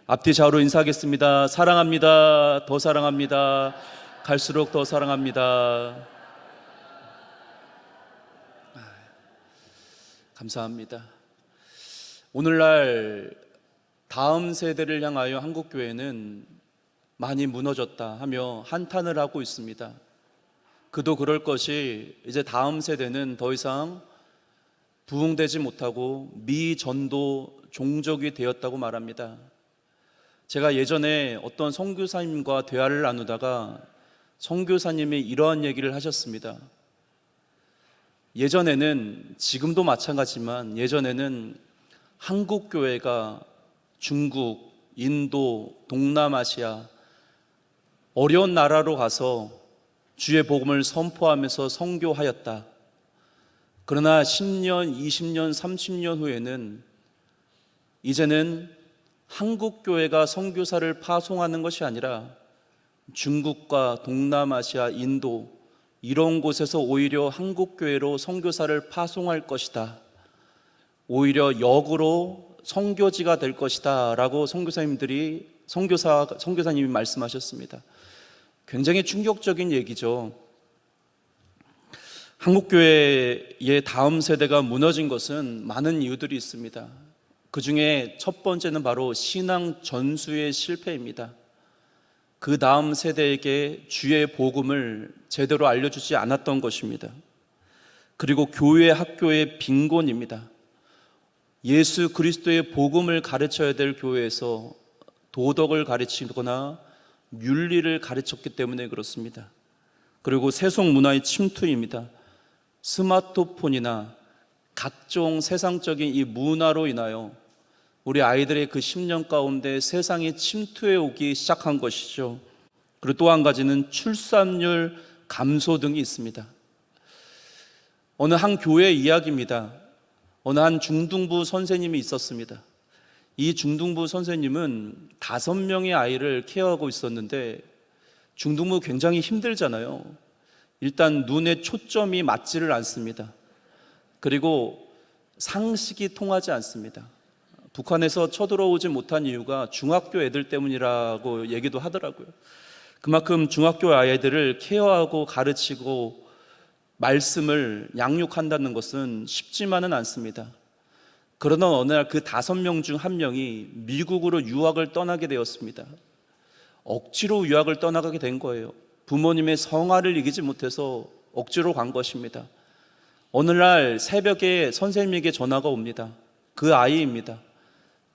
앞뒤 좌우로 인사하겠습니다. 사랑합니다. 더 사랑합니다. 갈수록 더 사랑합니다. 감사합니다. 오늘날 다음 세대를 향하여 한국교회는 많이 무너졌다 하며 한탄을 하고 있습니다. 그도 그럴 것이 이제 다음 세대는 더 이상 부흥되지 못하고 미전도 종족이 되었다고 말합니다. 제가 예전에 어떤 선교사님과 대화를 나누다가 선교사님이 이러한 얘기를 하셨습니다. 예전에는, 지금도 마찬가지지만 예전에는 한국 교회가 중국, 인도, 동남아시아 어려운 나라로 가서 주의 복음을 선포하면서 선교하였다. 그러나 10년, 20년, 30년 후에는 이제는 한국 교회가 선교사를 파송하는 것이 아니라 중국과 동남아시아, 인도 이런 곳에서 오히려 한국 교회로 선교사를 파송할 것이다. 오히려 역으로 선교지가 될 것이다 라고 선교사님이 말씀하셨습니다. 굉장히 충격적인 얘기죠. 한국교회의 다음 세대가 무너진 것은 많은 이유들이 있습니다. 그 중에 첫 번째는 바로 신앙 전수의 실패입니다. 그 다음 세대에게 주의 복음을 제대로 알려주지 않았던 것입니다. 그리고 교회, 학교의 빈곤입니다. 예수 그리스도의 복음을 가르쳐야 될 교회에서 도덕을 가르치거나 윤리를 가르쳤기 때문에 그렇습니다. 그리고 세속 문화의 침투입니다. 스마트폰이나 각종 세상적인 이 문화로 인하여 우리 아이들의 그 10년 가운데 세상이 침투해 오기 시작한 것이죠. 그리고 또 한 가지는 출산율 감소 등이 있습니다. 어느 한 교회 이야기입니다. 어느 한 중등부 선생님이 있었습니다. 이 중등부 선생님은 5명의 아이를 케어하고 있었는데 중등부 굉장히 힘들잖아요. 일단 눈에 초점이 맞지를 않습니다. 그리고 상식이 통하지 않습니다. 북한에서 쳐들어오지 못한 이유가 중학교 애들 때문이라고 얘기도 하더라고요. 그만큼 중학교 아이들을 케어하고 가르치고 말씀을 양육한다는 것은 쉽지만은 않습니다. 그러던 어느 날 그 5명 중 1명이 미국으로 유학을 떠나게 되었습니다. 억지로 유학을 떠나가게 된 거예요. 부모님의 성화를 이기지 못해서 억지로 간 것입니다. 어느 날 새벽에 선생님에게 전화가 옵니다. 그 아이입니다.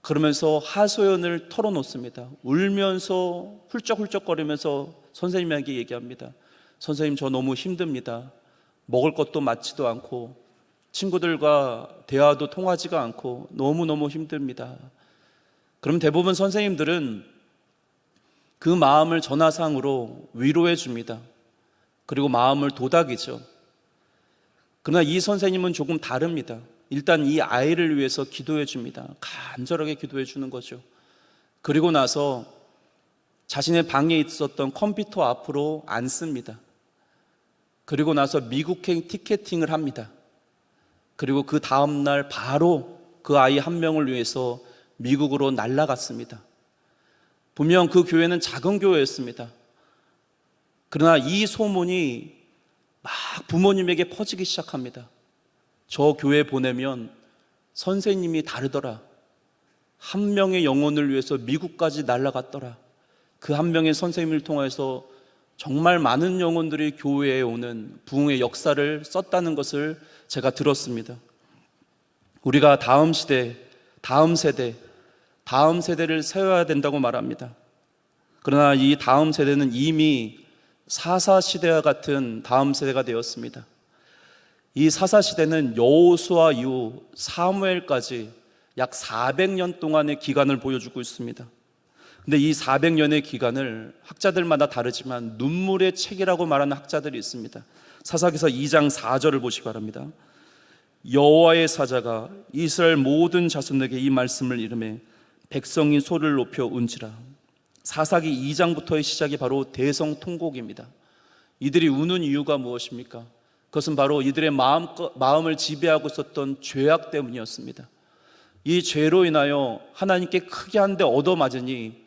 그러면서 하소연을 털어놓습니다. 울면서 훌쩍훌쩍거리면서 선생님에게 얘기합니다. 선생님, 저 너무 힘듭니다. 먹을 것도 맞지도 않고 친구들과 대화도 통하지가 않고 너무너무 힘듭니다. 그럼 대부분 선생님들은 그 마음을 전화상으로 위로해 줍니다. 그리고 마음을 도닥이죠. 그러나 이 선생님은 조금 다릅니다. 일단 이 아이를 위해서 기도해 줍니다. 간절하게 기도해 주는 거죠. 그리고 나서 자신의 방에 있었던 컴퓨터 앞으로 앉습니다. 그리고 나서 미국행 티켓팅을 합니다. 그리고 그 다음날 바로 그 아이 1명을 위해서 미국으로 날아갔습니다. 분명 그 교회는 작은 교회였습니다. 그러나 이 소문이 막 부모님에게 퍼지기 시작합니다. 저 교회 보내면 선생님이 다르더라. 1명의 영혼을 위해서 미국까지 날아갔더라. 그 1명의 선생님을 통해서 정말 많은 영혼들이 교회에 오는 부흥의 역사를 썼다는 것을 제가 들었습니다. 우리가 다음 시대, 다음 세대를 세워야 된다고 말합니다. 그러나 이 다음 세대는 이미 사사시대와 같은 다음 세대가 되었습니다. 이 사사시대는 여호수아 이후 사무엘까지 약 400년 동안의 기간을 보여주고 있습니다. 근데 이 400년의 기간을 학자들마다 다르지만 눈물의 책이라고 말하는 학자들이 있습니다. 사사기서 2장 4절을 보시기 바랍니다. 여호와의 사자가 이스라엘 모든 자손에게 이 말씀을 이르매 백성이 소리를 높여 운지라. 사사기 2장부터의 시작이 바로 대성통곡입니다. 이들이 우는 이유가 무엇입니까? 그것은 바로 이들의 마음을 지배하고 있었던 죄악 때문이었습니다. 이 죄로 인하여 하나님께 크게 한 대 얻어맞으니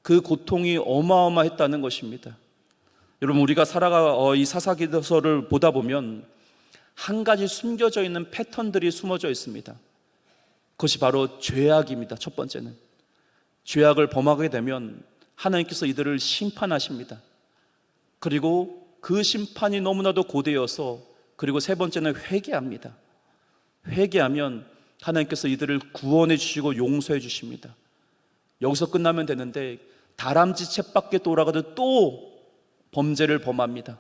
그 고통이 어마어마했다는 것입니다. 여러분, 우리가 이 사사기서를 보다 보면 한 가지 숨겨져 있는 패턴들이 숨어져 있습니다. 그것이 바로 죄악입니다. 첫 번째는 죄악을 범하게 되면 하나님께서 이들을 심판하십니다. 그리고 그 심판이 너무나도 고되어서, 그리고 세 번째는 회개합니다. 회개하면 하나님께서 이들을 구원해 주시고 용서해 주십니다. 여기서 끝나면 되는데 다람쥐 챗밖에 돌아가도 또 범죄를 범합니다.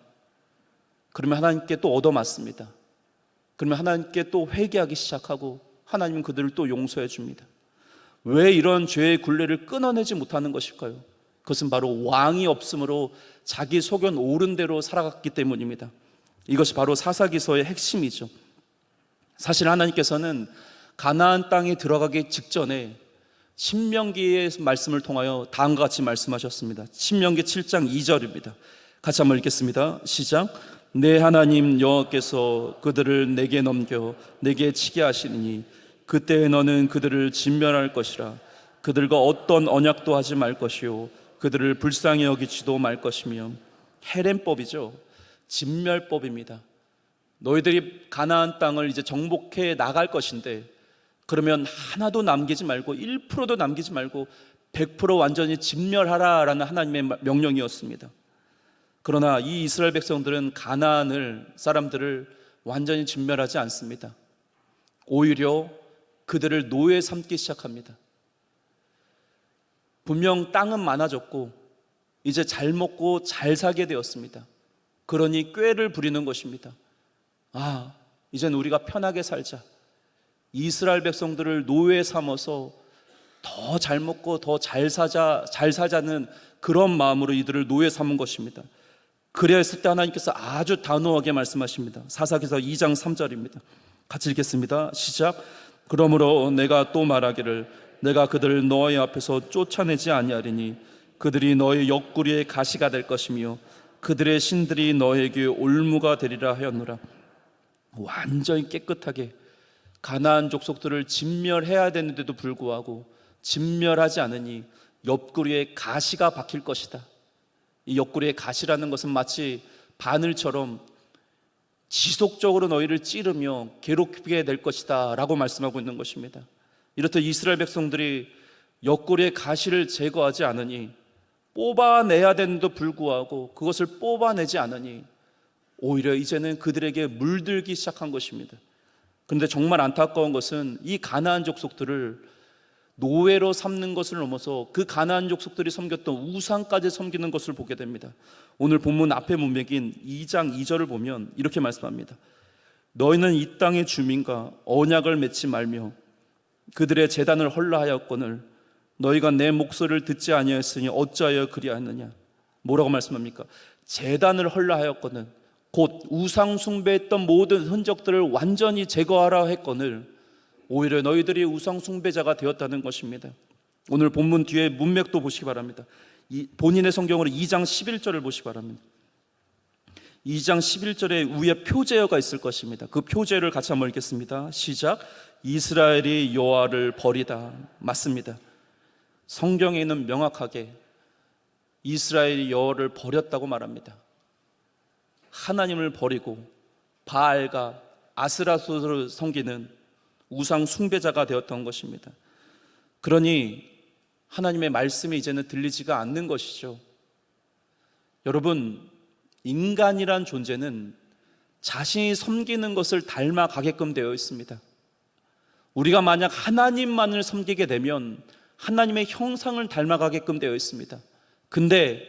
그러면 하나님께 또 얻어맞습니다. 그러면 하나님께 또 회개하기 시작하고 하나님은 그들을 또 용서해 줍니다. 왜 이런 죄의 굴레를 끊어내지 못하는 것일까요? 그것은 바로 왕이 없으므로 자기 소견 옳은 대로 살아갔기 때문입니다. 이것이 바로 사사기서의 핵심이죠. 사실 하나님께서는 가나안 땅에 들어가기 직전에 신명기의 말씀을 통하여 다음과 같이 말씀하셨습니다. 신명기 7장 2절입니다. 같이 한번 읽겠습니다. 시작. 내 하나님 여호와께서 그들을 내게 넘겨 내게 치게 하시니 그때 너는 그들을 진멸할 것이라. 그들과 어떤 언약도 하지 말 것이요 그들을 불쌍히 여기지도 말 것이며. 헤렘법이죠. 진멸법입니다. 너희들이 가나안 땅을 이제 정복해 나갈 것인데, 그러면 하나도 남기지 말고 1%도 남기지 말고 100% 완전히 진멸하라라는 하나님의 명령이었습니다. 그러나 이 이스라엘 백성들은 가나안을 사람들을 완전히 진멸하지 않습니다. 오히려 그들을 노예 삼기 시작합니다. 분명 땅은 많아졌고 이제 잘 먹고 잘 살게 되었습니다. 그러니 꾀를 부리는 것입니다. 이젠 우리가 편하게 살자. 이스라엘 백성들을 노예 삼아서 더 잘 먹고 더 잘 사자는 그런 마음으로 이들을 노예 삼은 것입니다. 그래야 했을 때 하나님께서 아주 단호하게 말씀하십니다. 사사기서 2장 3절입니다. 같이 읽겠습니다. 시작. 그러므로 내가 또 말하기를 내가 그들을 너희 앞에서 쫓아내지 아니하리니 그들이 너희 옆구리에 가시가 될 것이며 그들의 신들이 너에게 올무가 되리라 하였노라. 완전히 깨끗하게 가나안 족속들을 진멸해야 되는데도 불구하고 진멸하지 않으니 옆구리에 가시가 박힐 것이다. 이 옆구리에 가시라는 것은 마치 바늘처럼 지속적으로 너희를 찌르며 괴롭히게 될 것이다 라고 말씀하고 있는 것입니다. 이렇듯 이스라엘 백성들이 옆구리에 가시를 제거하지 않으니, 뽑아내야 되는데도 불구하고 그것을 뽑아내지 않으니 오히려 이제는 그들에게 물들기 시작한 것입니다. 그런데 정말 안타까운 것은 이 가나안 족속들을 노예로 삼는 것을 넘어서 그 가나안 족속들이 섬겼던 우상까지 섬기는 것을 보게 됩니다. 오늘 본문 앞에 문맥인 2장 2절을 보면 이렇게 말씀합니다. 너희는 이 땅의 주민과 언약을 맺지 말며 그들의 제단을 헐라하였거늘 너희가 내 목소리를 듣지 아니하였으니 어찌하여 그리하였느냐. 뭐라고 말씀합니까? 제단을 헐라하였거늘, 곧 우상 숭배했던 모든 흔적들을 완전히 제거하라 했거늘 오히려 너희들이 우상 숭배자가 되었다는 것입니다. 오늘 본문 뒤에 문맥도 보시기 바랍니다. 본인의 성경으로 2장 11절을 보시기 바랍니다. 2장 11절에 위에 표제어가 있을 것입니다. 그 표제를 같이 한번 읽겠습니다. 시작. 이스라엘이 여호와를 버리다. 맞습니다. 성경에는 명확하게 이스라엘이 여호와를 버렸다고 말합니다. 하나님을 버리고 바알과 아스라소를 섬기는 우상 숭배자가 되었던 것입니다. 그러니 하나님의 말씀이 이제는 들리지가 않는 것이죠. 여러분, 인간이란 존재는 자신이 섬기는 것을 닮아가게끔 되어 있습니다. 우리가 만약 하나님만을 섬기게 되면 하나님의 형상을 닮아가게끔 되어 있습니다. 근데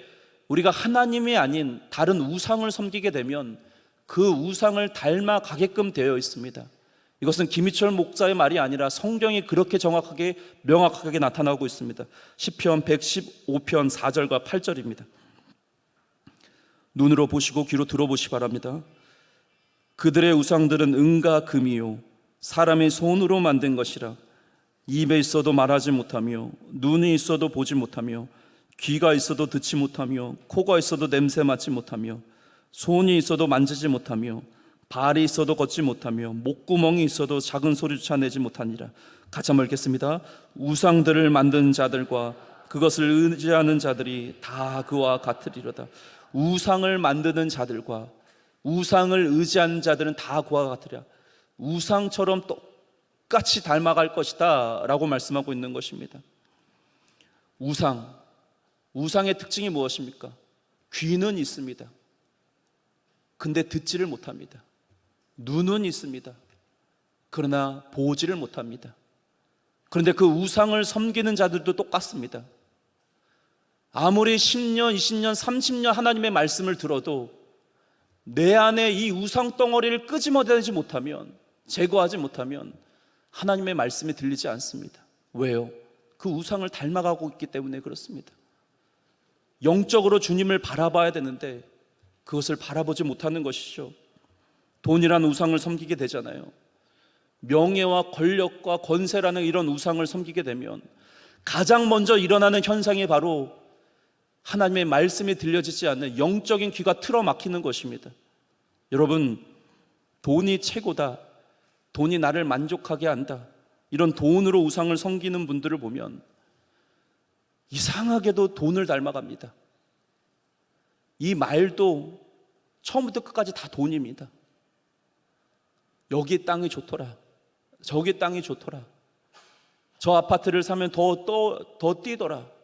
우리가 하나님이 아닌 다른 우상을 섬기게 되면 그 우상을 닮아가게끔 되어 있습니다. 이것은 김희철 목사의 말이 아니라 성경이 그렇게 정확하게 명확하게 나타나고 있습니다. 시편 115편 4절과 8절입니다. 눈으로 보시고 귀로 들어보시기 바랍니다. 그들의 우상들은 은과 금이요 사람의 손으로 만든 것이라. 입에 있어도 말하지 못하며 눈이 있어도 보지 못하며 귀가 있어도 듣지 못하며 코가 있어도 냄새 맡지 못하며 손이 있어도 만지지 못하며 발이 있어도 걷지 못하며 목구멍이 있어도 작은 소리조차 내지 못하니라. 같이 한번 읽겠습니다. 우상들을 만든 자들과 그것을 의지하는 자들이 다 그와 같으리로다. 우상을 만드는 자들과 우상을 의지하는 자들은 다 그와 같으리라. 우상처럼 똑같이 닮아갈 것이다 라고 말씀하고 있는 것입니다. 우상의 특징이 무엇입니까? 귀는 있습니다. 근데 듣지를 못합니다. 눈은 있습니다. 그러나 보지를 못합니다. 그런데 그 우상을 섬기는 자들도 똑같습니다. 아무리 10년, 20년, 30년 하나님의 말씀을 들어도 내 안에 이 우상 덩어리를 끄집어내지 못하면, 제거하지 못하면 하나님의 말씀이 들리지 않습니다. 왜요? 그 우상을 닮아가고 있기 때문에 그렇습니다. 영적으로 주님을 바라봐야 되는데 그것을 바라보지 못하는 것이죠. 돈이라는 우상을 섬기게 되잖아요. 명예와 권력과 권세라는 이런 우상을 섬기게 되면 가장 먼저 일어나는 현상이 바로 하나님의 말씀이 들려지지 않는 영적인 귀가 틀어막히는 것입니다. 여러분, 돈이 최고다, 돈이 나를 만족하게 한다, 이런 돈으로 우상을 섬기는 분들을 보면 이상하게도 돈을 닮아갑니다. 이 말도 처음부터 끝까지 다 돈입니다. 여기 땅이 좋더라, 저기 땅이 좋더라, 저 아파트를 사면 더 뛰더라.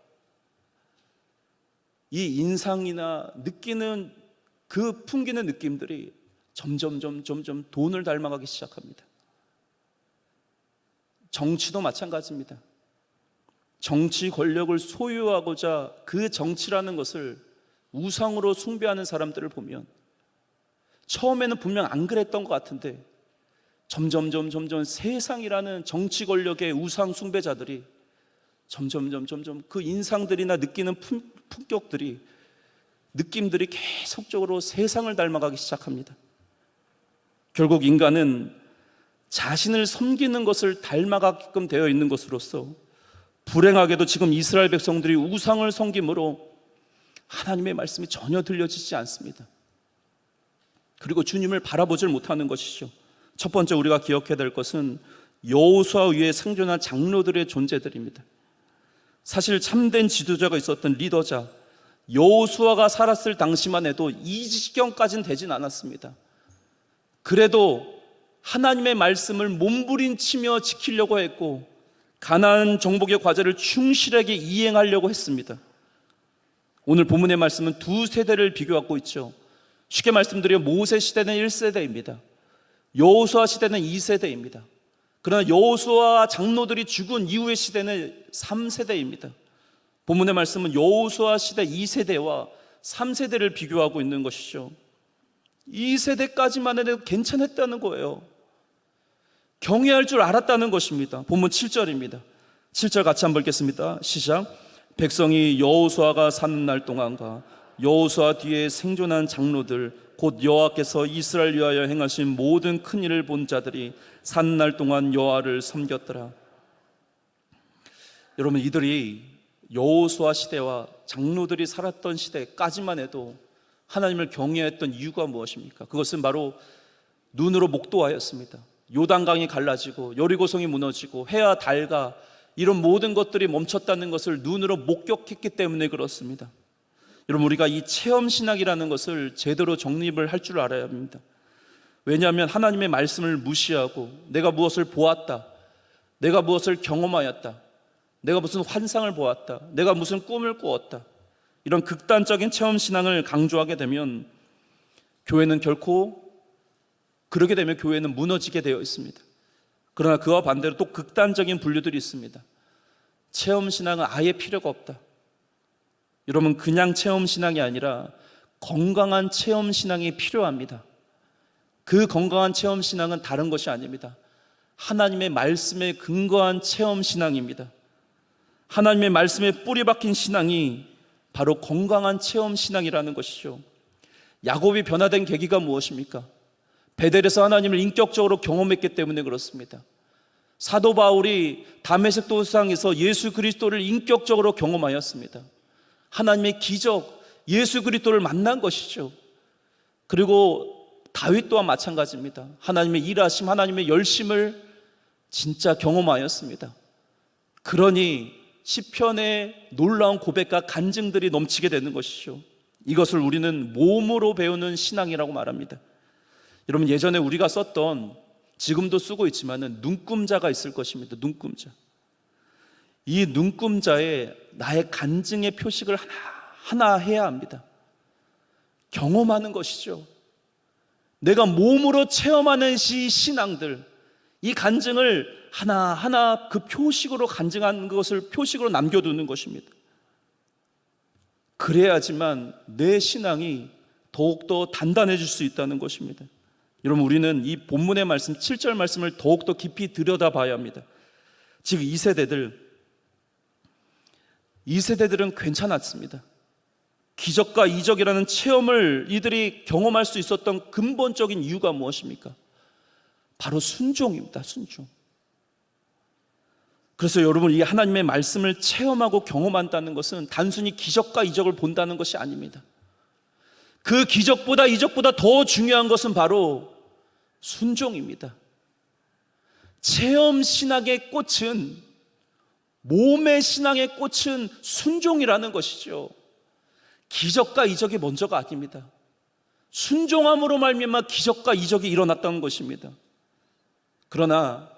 이 인상이나 느끼는 그 풍기는 느낌들이 점점 돈을 닮아가기 시작합니다. 정치도 마찬가지입니다. 정치 권력을 소유하고자 그 정치라는 것을 우상으로 숭배하는 사람들을 보면 처음에는 분명 안 그랬던 것 같은데 점점 세상이라는 정치 권력의 우상 숭배자들이 점점 그 인상들이나 느끼는 품격들이, 느낌들이 계속적으로 세상을 닮아가기 시작합니다. 결국 인간은 자신을 섬기는 것을 닮아가게끔 되어 있는 것으로서 불행하게도 지금 이스라엘 백성들이 우상을 섬김으로 하나님의 말씀이 전혀 들려지지 않습니다. 그리고 주님을 바라보질 못하는 것이죠. 첫 번째 우리가 기억해야 될 것은 여호수아 위에 생존한 장로들의 존재들입니다. 사실 참된 지도자가 있었던 리더자 여호수아가 살았을 당시만 해도 이 지경까지는 되진 않았습니다. 그래도 하나님의 말씀을 몸부림치며 지키려고 했고 가나안 정복의 과제를 충실하게 이행하려고 했습니다. 오늘 본문의 말씀은 두 세대를 비교하고 있죠. 쉽게 말씀드려 모세 시대는 1세대입니다. 여호수아 시대는 2세대입니다. 그러나 여호수아 장로들이 죽은 이후의 시대는 3세대입니다. 본문의 말씀은 여호수아 시대 2세대와 3세대를 비교하고 있는 것이죠. 2세대까지만 해도 괜찮았다는 거예요. 경외할 줄 알았다는 것입니다. 본문 7절입니다. 7절 같이 한번 읽겠습니다. 시작. 백성이 여호수아가 사는 날 동안과 여호수아 뒤에 생존한 장로들 곧 여호와께서 이스라엘 위하여 행하신 모든 큰 일을 본 자들이 사는 날 동안 여호와를 섬겼더라. 여러분, 이들이 여호수아 시대와 장로들이 살았던 시대까지만 해도 하나님을 경외했던 이유가 무엇입니까? 그것은 바로 눈으로 목도하였습니다. 요단강이 갈라지고 여리고성이 무너지고 해와 달과 이런 모든 것들이 멈췄다는 것을 눈으로 목격했기 때문에 그렇습니다. 여러분, 우리가 이 체험신학이라는 것을 제대로 정립을 할 줄 알아야 합니다. 왜냐하면 하나님의 말씀을 무시하고 내가 무엇을 보았다, 내가 무엇을 경험하였다, 내가 무슨 환상을 보았다, 내가 무슨 꿈을 꾸었다, 이런 극단적인 체험신앙을 강조하게 되면 교회는 결코, 그러게 되면 교회는 무너지게 되어 있습니다. 그러나 그와 반대로 또 극단적인 분류들이 있습니다. 체험신앙은 아예 필요가 없다. 여러분, 그냥 체험신앙이 아니라 건강한 체험신앙이 필요합니다. 그 건강한 체험신앙은 다른 것이 아닙니다. 하나님의 말씀에 근거한 체험신앙입니다. 하나님의 말씀에 뿌리 박힌 신앙이 바로 건강한 체험신앙이라는 것이죠. 야곱이 변화된 계기가 무엇입니까? 베델에서 하나님을 인격적으로 경험했기 때문에 그렇습니다. 사도 바울이 다메섹 도상에서 예수 그리스도를 인격적으로 경험하였습니다. 하나님의 기적, 예수 그리스도를 만난 것이죠. 그리고 다윗 또한 마찬가지입니다. 하나님의 일하심, 하나님의 열심을 진짜 경험하였습니다. 그러니 시편의 놀라운 고백과 간증들이 넘치게 되는 것이죠. 이것을 우리는 몸으로 배우는 신앙이라고 말합니다. 여러분, 예전에 우리가 썼던, 지금도 쓰고 있지만은 눈금자가 있을 것입니다. 눈금자. 이 눈금자에 나의 간증의 표식을 하나 해야 합니다. 경험하는 것이죠. 내가 몸으로 체험하는 이 신앙들, 이 간증을 하나하나 그 표식으로 간증한 것을 표식으로 남겨두는 것입니다. 그래야지만 내 신앙이 더욱더 단단해질 수 있다는 것입니다. 여러분, 우리는 이 본문의 말씀 7절 말씀을 더욱더 깊이 들여다봐야 합니다. 즉 이 세대들은 괜찮았습니다. 기적과 이적이라는 체험을 이들이 경험할 수 있었던 근본적인 이유가 무엇입니까? 바로 순종입니다. 순종. 그래서 여러분, 이 하나님의 말씀을 체험하고 경험한다는 것은 단순히 기적과 이적을 본다는 것이 아닙니다. 그 기적보다 이적보다 더 중요한 것은 바로 순종입니다. 체험 신학의 꽃은, 몸의 신앙의 꽃은 순종이라는 것이죠. 기적과 이적이 먼저가 아닙니다. 순종함으로 말미암아 기적과 이적이 일어났다는 것입니다. 그러나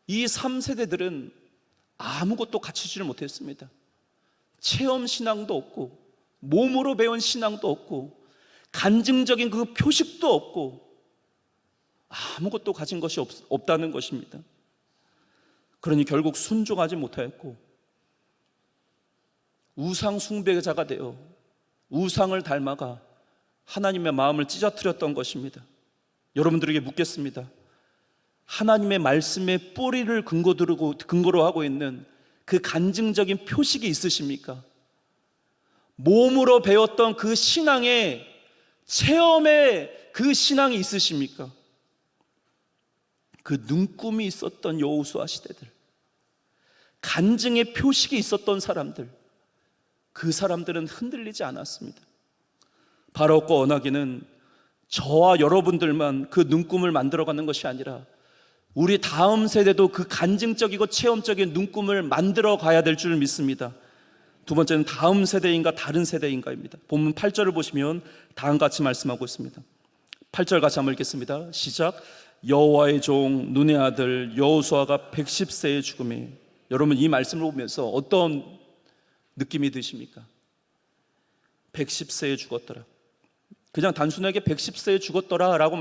이 3세대들은 아무것도 갖추지를 못했습니다. 체험 신앙도 없고, 몸으로 배운 신앙도 없고, 간증적인 그 표식도 없고, 아무것도 가진 것이 없다는 것입니다. 그러니 결국 순종하지 못하였고, 우상 숭배자가 되어 우상을 닮아가 하나님의 마음을 찢어뜨렸던 것입니다. 여러분들에게 묻겠습니다. 하나님의 말씀의 뿌리를 근거로 하고 있는 그 간증적인 표식이 있으십니까? 몸으로 배웠던 그 신앙의 체험의 그 신앙이 있으십니까? 그 눈금이 있었던 여호수아 시대들, 간증의 표식이 있었던 사람들, 그 사람들은 흔들리지 않았습니다. 바로과 언하기는 저와 여러분들만 그 눈금을 만들어가는 것이 아니라 우리 다음 세대도 그 간증적이고 체험적인 눈금을 만들어 가야 될 줄 믿습니다. 두 번째는 다음 세대인가 다른 세대인가입니다. 본문 8절을 보시면 다음과 같이 말씀하고 있습니다. 8절 같이 한번 읽겠습니다. 시작. 여호와의 종 눈의 아들 여호수아가 110세에 죽음에. 여러분, 이 말씀을 보면서 어떤 느낌이 드십니까? 110세에 죽었더라. 그냥 단순하게 110세에 죽었더라 라고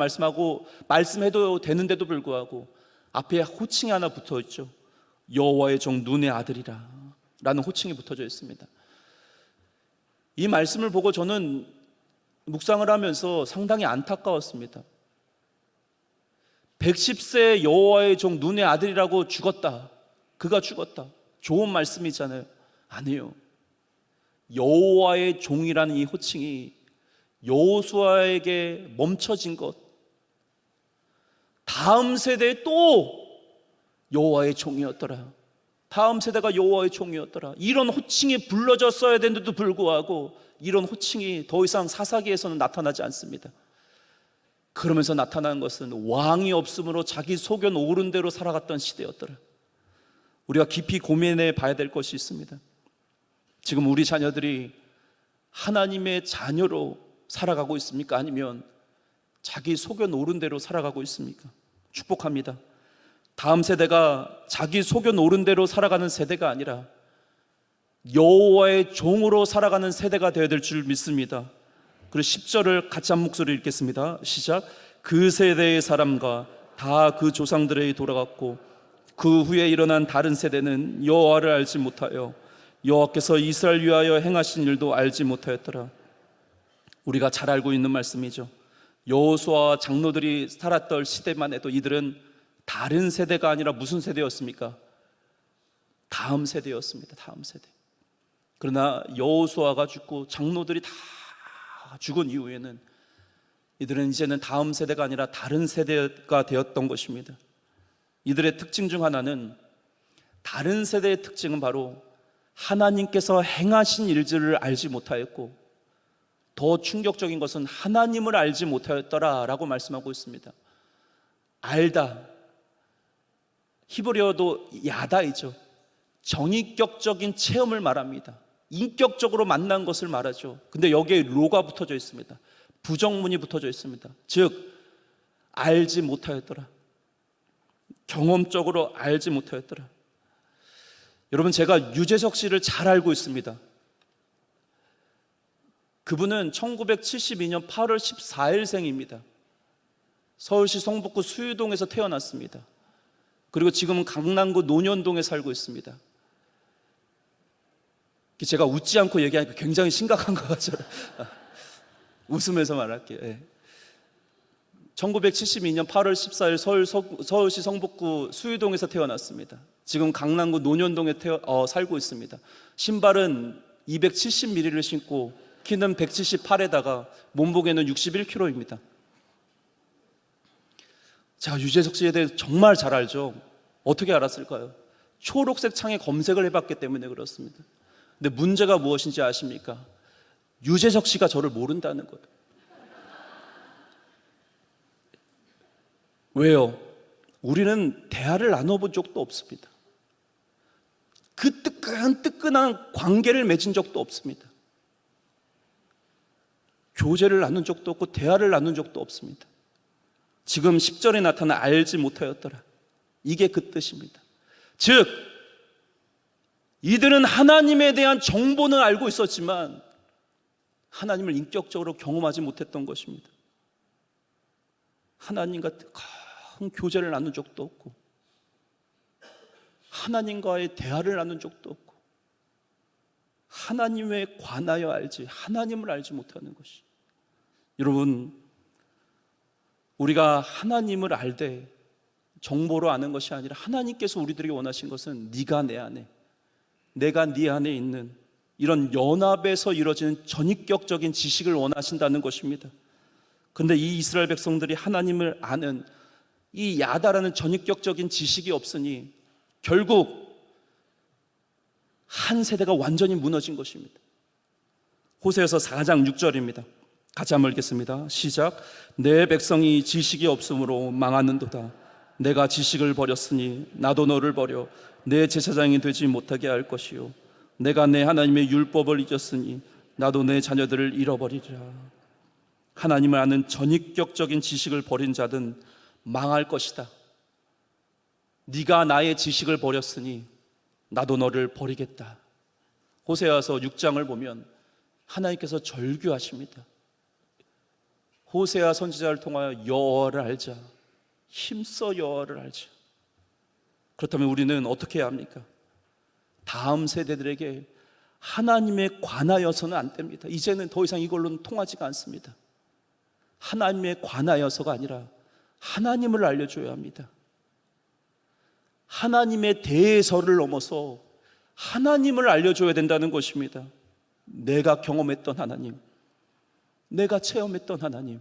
말씀해도 되는데도 불구하고 앞에 호칭이 하나 붙어 있죠. 여호와의 종 눈의 아들이라 라는 호칭이 붙어져 있습니다. 이 말씀을 보고 저는 묵상을 하면서 상당히 안타까웠습니다. 110세 여호와의 종 눈의 아들이라고 죽었다, 그가 죽었다, 좋은 말씀이잖아요. 아니에요. 여호와의 종이라는 이 호칭이 여호수아에게 멈춰진 것, 다음 세대에 또 여호와의 종이었더라, 다음 세대가 여호와의 종이었더라, 이런 호칭이 불러졌어야 되는데도 불구하고 이런 호칭이 더 이상 사사기에서는 나타나지 않습니다. 그러면서 나타나는 것은 왕이 없으므로 자기 소견 오른 대로 살아갔던 시대였더라. 우리가 깊이 고민해 봐야 될 것이 있습니다. 지금 우리 자녀들이 하나님의 자녀로 살아가고 있습니까? 아니면 자기 소견 오른 대로 살아가고 있습니까? 축복합니다. 다음 세대가 자기 소견 오른 대로 살아가는 세대가 아니라 여호와의 종으로 살아가는 세대가 되어야 될 줄 믿습니다. 그리고 10절을 같이 한 목소리 읽겠습니다. 시작. 그 세대의 사람과 다 그 조상들에게 돌아갔고 그 후에 일어난 다른 세대는 여호와를 알지 못하여 여호와께서 이스라엘 위하여 행하신 일도 알지 못하였더라. 우리가 잘 알고 있는 말씀이죠. 여호수아와 장로들이 살았던 시대만 해도 이들은 다른 세대가 아니라 무슨 세대였습니까? 다음 세대였습니다. 다음 세대. 그러나 여호수아가 죽고 장로들이 다 죽은 이후에는 이들은 이제는 다음 세대가 아니라 다른 세대가 되었던 것입니다. 이들의 특징 중 하나는, 다른 세대의 특징은 바로 하나님께서 행하신 일들을 알지 못하였고 더 충격적인 것은 하나님을 알지 못하였더라라고 말씀하고 있습니다. 알다, 히브리어도 야다이죠. 정인격적인 체험을 말합니다. 인격적으로 만난 것을 말하죠. 근데 여기에 로가 붙어져 있습니다. 부정문이 붙어져 있습니다. 즉 알지 못하였더라. 경험적으로 알지 못하였더라. 여러분, 제가 유재석 씨를 잘 알고 있습니다. 그분은 1972년 8월 14일생입니다. 서울시 성북구 수유동에서 태어났습니다. 그리고 지금은 강남구 논현동에 살고 있습니다. 제가 웃지 않고 얘기하니까 굉장히 심각한 것 같아요. 웃으면서 말할게요. 예. 1972년 8월 14일 서울시 성북구 수유동에서 태어났습니다. 지금 강남구 논현동에 살고 있습니다. 신발은 270mm를 신고 키는 178에다가 몸무게는 61kg입니다. 제가 유재석 씨에 대해 정말 잘 알죠. 어떻게 알았을까요? 초록색 창에 검색을 해봤기 때문에 그렇습니다. 근데 문제가 무엇인지 아십니까? 유재석 씨가 저를 모른다는 거예요. 왜요? 우리는 대화를 나눠본 적도 없습니다. 그 뜨끈뜨끈한 관계를 맺은 적도 없습니다. 교제를 나눈 적도 없고 대화를 나눈 적도 없습니다. 지금 10절에 나타나 알지 못하였더라. 이게 그 뜻입니다. 즉 이들은 하나님에 대한 정보는 알고 있었지만 하나님을 인격적으로 경험하지 못했던 것입니다. 하나님과 뜨거운 교제를 나눈 적도 없고 하나님과의 대화를 나눈 적도 없고 하나님에 관하여 알지 하나님을 알지 못하는 것이. 여러분, 우리가 하나님을 알되 정보로 아는 것이 아니라 하나님께서 우리들에게 원하신 것은 네가 내 안에, 내가 네 안에 있는 이런 연합에서 이루어지는 전인격적인 지식을 원하신다는 것입니다. 그런데 이 이스라엘 백성들이 하나님을 아는 이 야다라는 전인격적인 지식이 없으니 결국 한 세대가 완전히 무너진 것입니다. 호세아서 4장 6절입니다. 같이 한번 읽겠습니다. 시작. 내 백성이 지식이 없으므로 망하는도다. 내가 지식을 버렸으니 나도 너를 버려 내 제사장이 되지 못하게 할 것이요 내가 내 하나님의 율법을 잊었으니 나도 내 자녀들을 잃어버리리라. 하나님을 아는 전인격적인 지식을 버린 자든 망할 것이다. 네가 나의 지식을 버렸으니 나도 너를 버리겠다. 호세아서 6장을 보면 하나님께서 절규하십니다. 호세아 선지자를 통하여 여호와를 알자. 힘써 여호와를 알자. 그렇다면 우리는 어떻게 해야 합니까? 다음 세대들에게 하나님에 관하여서는 안 됩니다. 이제는 더 이상 이걸로는 통하지가 않습니다. 하나님에 관하여서가 아니라 하나님을 알려줘야 합니다. 하나님에 대해서를 넘어서 하나님을 알려줘야 된다는 것입니다. 내가 경험했던 하나님, 내가 체험했던 하나님,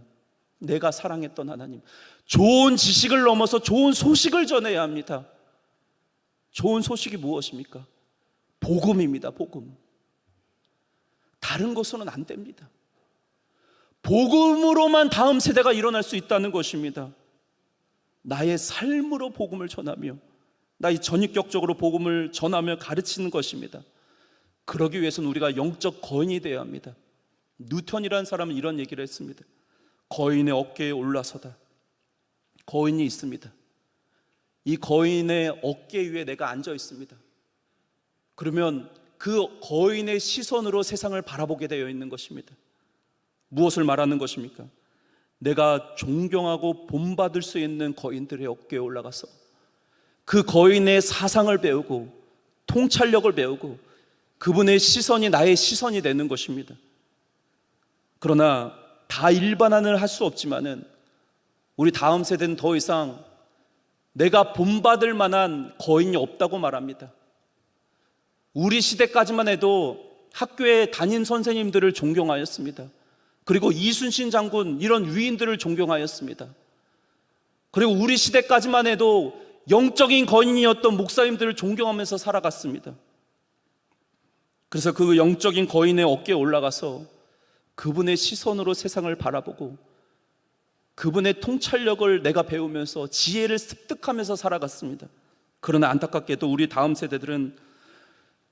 내가 사랑했던 하나님. 좋은 지식을 넘어서 좋은 소식을 전해야 합니다. 좋은 소식이 무엇입니까? 복음입니다. 복음. 다른 것으로는 안 됩니다. 복음으로만 다음 세대가 일어날 수 있다는 것입니다. 나의 삶으로 복음을 전하며 나의 전인격적으로 복음을 전하며 가르치는 것입니다. 그러기 위해서는 우리가 영적 거인이 되어야 합니다. 뉴턴이라는 사람은 이런 얘기를 했습니다. 거인의 어깨에 올라서다. 거인이 있습니다. 이 거인의 어깨 위에 내가 앉아 있습니다. 그러면 그 거인의 시선으로 세상을 바라보게 되어 있는 것입니다. 무엇을 말하는 것입니까? 내가 존경하고 본받을 수 있는 거인들의 어깨에 올라가서 그 거인의 사상을 배우고 통찰력을 배우고 그분의 시선이 나의 시선이 되는 것입니다. 그러나 다 일반화를 할 수 없지만은 우리 다음 세대는 더 이상 내가 본받을 만한 거인이 없다고 말합니다. 우리 시대까지만 해도 학교의 담임 선생님들을 존경하였습니다. 그리고 이순신 장군 이런 위인들을 존경하였습니다. 그리고 우리 시대까지만 해도 영적인 거인이었던 목사님들을 존경하면서 살아갔습니다. 그래서 그 영적인 거인의 어깨에 올라가서 그분의 시선으로 세상을 바라보고 그분의 통찰력을 내가 배우면서 지혜를 습득하면서 살아갔습니다. 그러나 안타깝게도 우리 다음 세대들은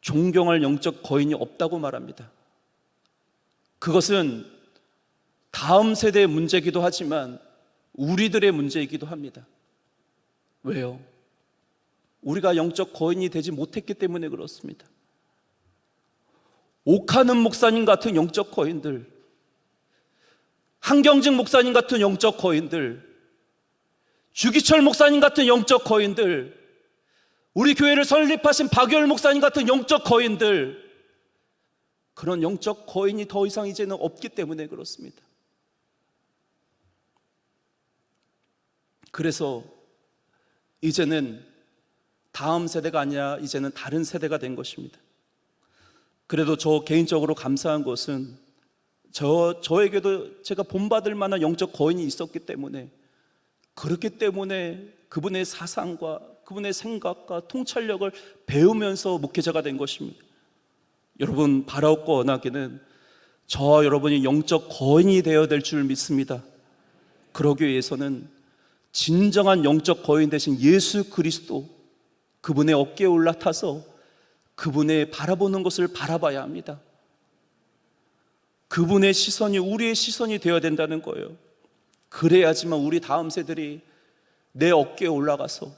존경할 영적 거인이 없다고 말합니다. 그것은 다음 세대의 문제이기도 하지만 우리들의 문제이기도 합니다. 왜요? 우리가 영적 거인이 되지 못했기 때문에 그렇습니다. 옥하는 목사님 같은 영적 거인들, 한경직 목사님 같은 영적 거인들, 주기철 목사님 같은 영적 거인들, 우리 교회를 설립하신 박열 목사님 같은 영적 거인들, 그런 영적 거인이 더 이상 이제는 없기 때문에 그렇습니다. 그래서 이제는 다음 세대가 아니라 이제는 다른 세대가 된 것입니다. 그래도 저 개인적으로 감사한 것은 저에게도 제가 본받을 만한 영적 거인이 있었기 때문에, 그렇기 때문에 그분의 사상과 그분의 생각과 통찰력을 배우면서 목회자가 된 것입니다. 여러분, 바라옵고 원하기는 저와 여러분이 영적 거인이 되어야 될 줄 믿습니다. 그러기 위해서는 진정한 영적 거인 되신 예수 그리스도, 그분의 어깨에 올라타서 그분의 바라보는 것을 바라봐야 합니다. 그분의 시선이 우리의 시선이 되어야 된다는 거예요. 그래야지만 우리 다음 세대들이 내 어깨에 올라가서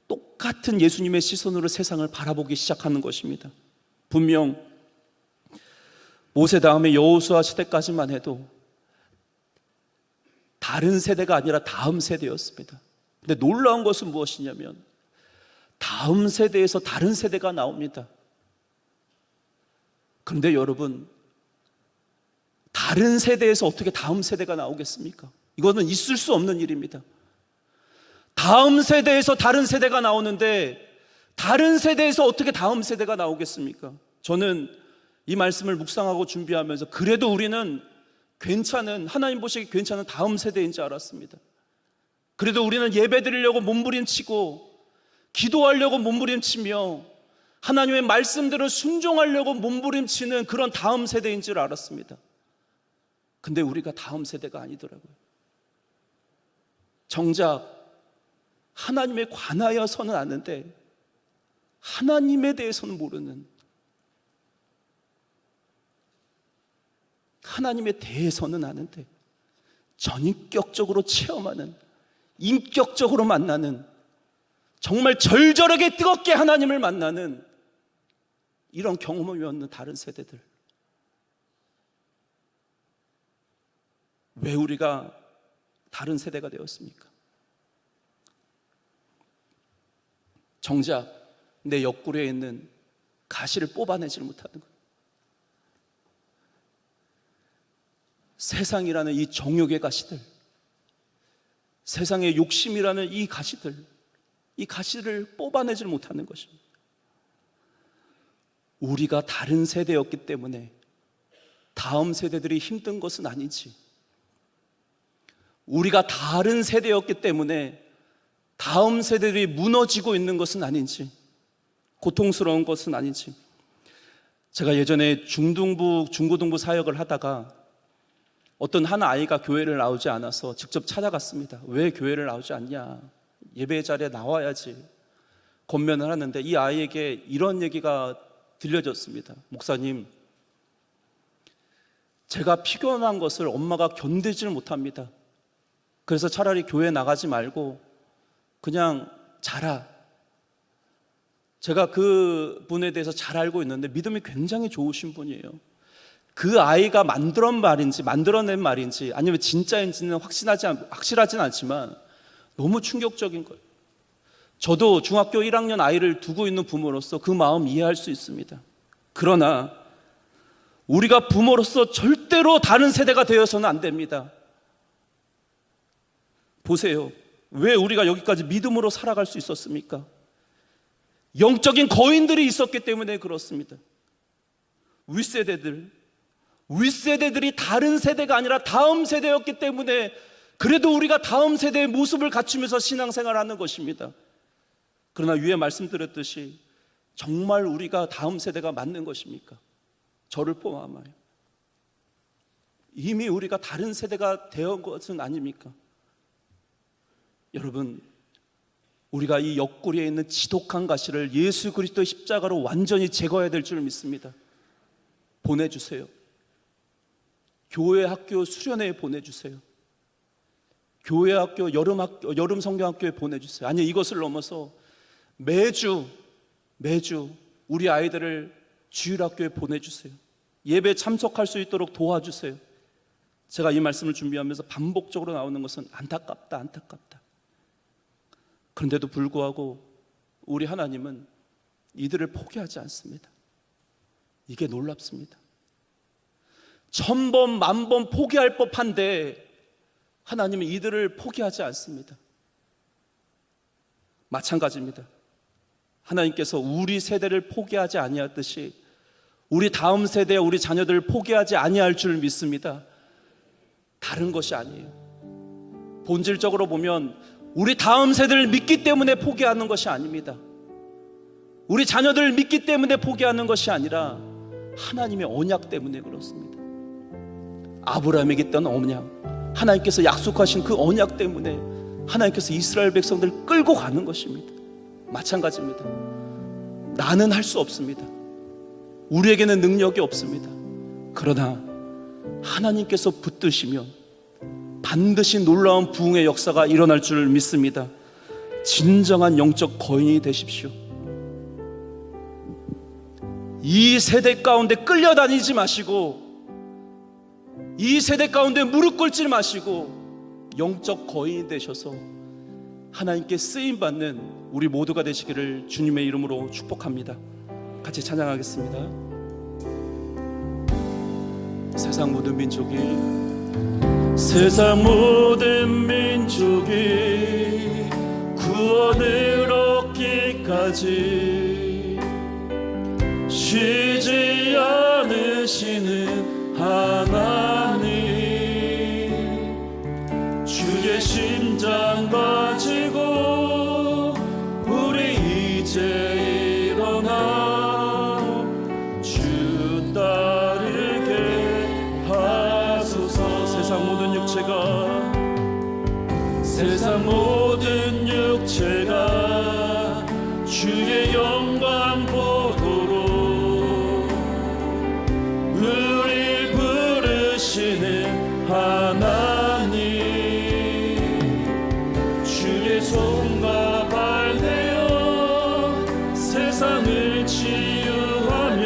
똑같은 예수님의 시선으로 세상을 바라보기 시작하는 것입니다. 분명 모세 다음에 여호수아 시대까지만 해도 다른 세대가 아니라 다음 세대였습니다. 근데 놀라운 것은 무엇이냐면 다음 세대에서 다른 세대가 나옵니다. 그런데 여러분, 다른 세대에서 어떻게 다음 세대가 나오겠습니까? 이거는 있을 수 없는 일입니다. 다음 세대에서 다른 세대가 나오는데 다른 세대에서 어떻게 다음 세대가 나오겠습니까? 저는 이 말씀을 묵상하고 준비하면서 그래도 우리는 괜찮은, 하나님 보시기에 괜찮은 다음 세대인 줄 알았습니다. 그래도 우리는 예배 드리려고 몸부림치고 기도하려고 몸부림치며 하나님의 말씀들을 순종하려고 몸부림치는 그런 다음 세대인 줄 알았습니다. 근데 우리가 다음 세대가 아니더라고요. 정작 하나님에 관하여서는 아는데 하나님에 대해서는 모르는, 하나님에 대해서는 아는데 전인격적으로 체험하는, 인격적으로 만나는, 정말 절절하게 뜨겁게 하나님을 만나는 이런 경험이 없는 다른 세대들. 왜 우리가 다른 세대가 되었습니까? 정작 내 옆구리에 있는 가시를 뽑아내지 못하는 거예요. 세상이라는 이 정욕의 가시들, 세상의 욕심이라는 이 가시들, 이 가시를 뽑아내지 못하는 것입니다. 우리가 다른 세대였기 때문에 다음 세대들이 힘든 것은 아니지, 우리가 다른 세대였기 때문에 다음 세대들이 무너지고 있는 것은 아닌지, 고통스러운 것은 아닌지. 제가 예전에 중등부, 중고등부 사역을 하다가 어떤 한 아이가 교회를 나오지 않아서 직접 찾아갔습니다. 왜 교회를 나오지 않냐, 예배 자리에 나와야지 권면을 하는데 이 아이에게 이런 얘기가 들려졌습니다. 목사님, 제가 피곤한 것을 엄마가 견디지를 못합니다. 그래서 차라리 교회 나가지 말고 그냥 자라. 제가 그 분에 대해서 잘 알고 있는데 믿음이 굉장히 좋으신 분이에요. 그 아이가 만들어낸 말인지 아니면 진짜인지는 확실하진 않지만 너무 충격적인 거예요. 저도 중학교 1학년 아이를 두고 있는 부모로서 그 마음 이해할 수 있습니다. 그러나 우리가 부모로서 절대로 다른 세대가 되어서는 안 됩니다. 보세요. 왜 우리가 여기까지 믿음으로 살아갈 수 있었습니까? 영적인 거인들이 있었기 때문에 그렇습니다. 윗세대들이 다른 세대가 아니라 다음 세대였기 때문에 그래도 우리가 다음 세대의 모습을 갖추면서 신앙생활하는 것입니다. 그러나 위에 말씀드렸듯이 정말 우리가 다음 세대가 맞는 것입니까? 저를 포함하여. 이미 우리가 다른 세대가 되어 것은 아닙니까? 여러분, 우리가 이 옆구리에 있는 지독한 가시를 예수 그리스도의 십자가로 완전히 제거해야 될 줄 믿습니다. 보내주세요. 교회 학교 수련회에 보내주세요. 교회 학교, 여름 성경학교에 보내주세요. 아니, 이것을 넘어서 매주 우리 아이들을 주일학교에 보내주세요. 예배 참석할 수 있도록 도와주세요. 제가 이 말씀을 준비하면서 반복적으로 나오는 것은 안타깝다. 그런데도 불구하고 우리 하나님은 이들을 포기하지 않습니다. 이게 놀랍습니다. 1000번, 10,000번 포기할 법한데 하나님은 이들을 포기하지 않습니다. 마찬가지입니다. 하나님께서 우리 세대를 포기하지 아니하듯이 우리 다음 세대, 우리 자녀들을 포기하지 아니할 줄 믿습니다. 다른 것이 아니에요. 본질적으로 보면 우리 다음 세대를 믿기 때문에 포기하는 것이 아닙니다. 우리 자녀들을 믿기 때문에 포기하는 것이 아니라 하나님의 언약 때문에 그렇습니다. 아브라함에게 있던 언약, 하나님께서 약속하신 그 언약 때문에 하나님께서 이스라엘 백성들을 끌고 가는 것입니다. 마찬가지입니다. 나는 할 수 없습니다. 우리에게는 능력이 없습니다. 그러나 하나님께서 붙드시면 반드시 놀라운 부흥의 역사가 일어날 줄 믿습니다. 진정한 영적 거인이 되십시오. 이 세대 가운데 끌려다니지 마시고, 이 세대 가운데 무릎 꿇지 마시고 영적 거인이 되셔서 하나님께 쓰임받는 우리 모두가 되시기를 주님의 이름으로 축복합니다. 같이 찬양하겠습니다. 세상 모든 민족이 구원을 얻기까지 쉬지 않으시는 하나님, 주의 심장 가지고 우리 이제 일어나 주 따르게 하소서. 세상 모든 육체가 주의 영광 보도록 우릴 부르시는 하나님, 주의 손과 발 되어 세상을 치유하며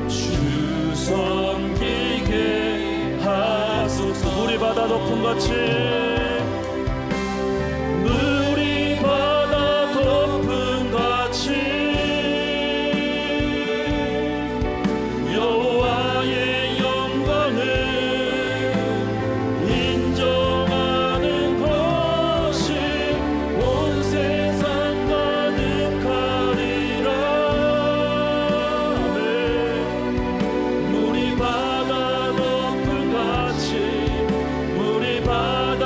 주 섬기게 하소서. 물이 바다 덮음같이, 물이 바다 덮음같이 여호와의 영광을 인정하는 것이 온 세상 가득하리라. 물이 바다 덮음같이, 물이 바다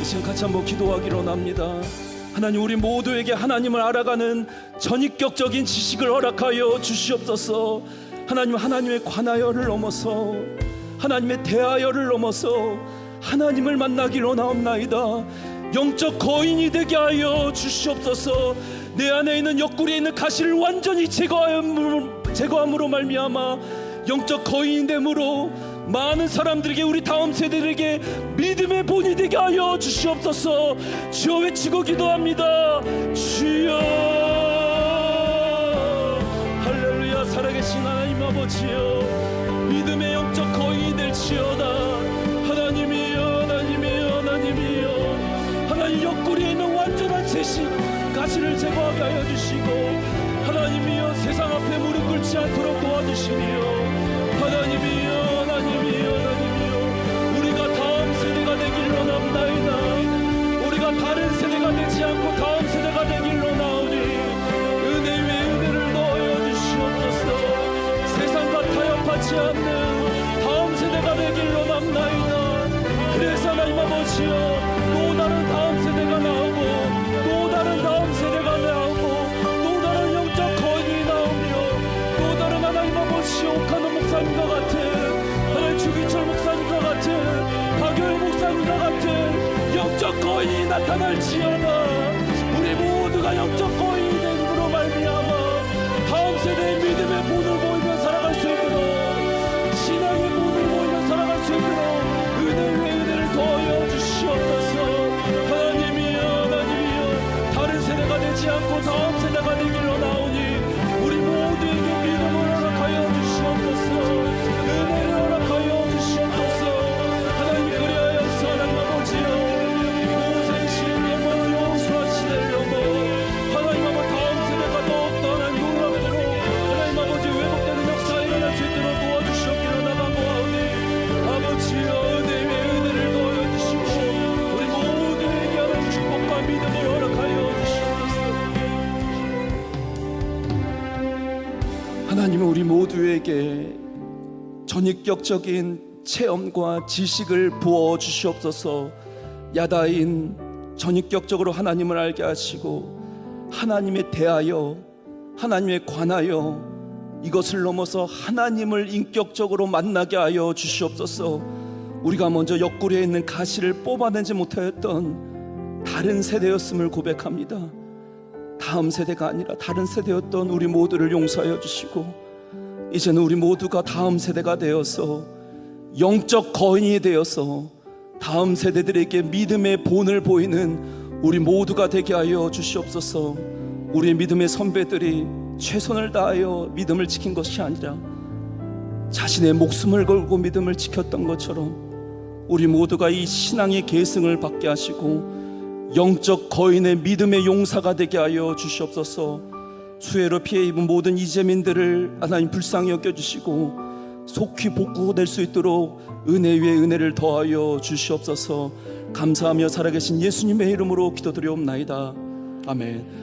시간 같이 한번 기도하기로 합니다. 하나님, 우리 모두에게 하나님을 알아가는 전인격적인 지식을 허락하여 주시옵소서. 하나님, 하나님의 관하여를 넘어서, 하나님의 대하여를 넘어서 하나님을 만나기로 나옵나이다. 영적 거인이 되게 하여 주시옵소서. 내 안에 있는 옆구리에 있는 가시를 완전히 제거함으로 말미암아 영적 거인이 됨으로 많은 사람들에게, 우리 다음 세대들에게 믿음의 본이 되게 하여 주시옵소서. 주여 외치고 기도합니다. 주여. 할렐루야. 살아계신 하나님 아버지여, 믿음의 영적 거인이 될지어다. 하나님이여, 하나님이여, 하나님이여. 하나님, 옆구리에 있는 완전한 가시를 제거하게 하여 주시고, 하나님이여, 세상 앞에 무릎 꿇지 않도록 도와주시며, 하나님이여, 하나님이여, 하나님이여, 우리가 다음 세대가 되길로 나옵나이다. 우리가 다른 세대가 되지 않고 다음 세대가 되길로 나오니 은혜 위에 은혜를 넣어 주시옵소서. 세상과 타협하지 않는 다음 세대가 되길로 나옵나이다. 그래서 하나님 아버지여, 또 다른 다음 세대가 나오고, 또 다른 다음 세대가 나오고, 또 다른 영적 거인이 나오며, 또 다른 하나님 아버지 옥하는 목사님과 같은, 하나님 주기철 목사님과 같은, 박효영 목사님과 같은 영적 거인이 나타날지어다. 우리 모두가 영적 거인이 됨으로 말미암아 다음 세대의 믿음의 본을 보이며 살아갈 수 있도록, 신앙의 본을 보이며 살아갈 수 있도록 은혜 위에 은혜를 더하여 주시옵소서. 하나님이여, 하나님이여, 다른 세대가 되지 않고 다음 세대가 되길로 나오니 우리 모두에게 믿음을 허락하여 주시옵소서. 은혜를 허락하여 주시옵소서. 하나님, 그리하여서 하나님 아버지여, 모세 시대의 먼 여호수아 시대를 넘어 하나님 아버지 다음 세대가 더욱더 하나님 놀랍도록 하나님 아버지 회복되는 역사가 일어날 수 있도록 도와주시옵기로 나가고하오니, 아버지여, 은혜 위에 은혜를 더하여 주시고 우리 모두에게 하나님 축복과 믿음을 허락하여 주시옵소서. 하나님은 우리 모두에게 전인격적인 체험과 지식을 부어 주시옵소서. 야다인 전인격적으로 하나님을 알게 하시고, 하나님에 대하여, 하나님에 관하여 이것을 넘어서 하나님을 인격적으로 만나게 하여 주시옵소서. 우리가 먼저 옆구리에 있는 가시를 뽑아내지 못하였던 다른 세대였음을 고백합니다. 다음 세대가 아니라 다른 세대였던 우리 모두를 용서하여 주시고, 이제는 우리 모두가 다음 세대가 되어서 영적 거인이 되어서 다음 세대들에게 믿음의 본을 보이는 우리 모두가 되게 하여 주시옵소서. 우리의 믿음의 선배들이 최선을 다하여 믿음을 지킨 것이 아니라 자신의 목숨을 걸고 믿음을 지켰던 것처럼 우리 모두가 이 신앙의 계승을 받게 하시고 영적 거인의 믿음의 용사가 되게 하여 주시옵소서. 수해로 피해 입은 모든 이재민들을 하나님 불쌍히 여겨주시고 속히 복구될 수 있도록 은혜 위에 은혜를 더하여 주시옵소서. 감사하며 살아계신 예수님의 이름으로 기도드리옵나이다. 아멘.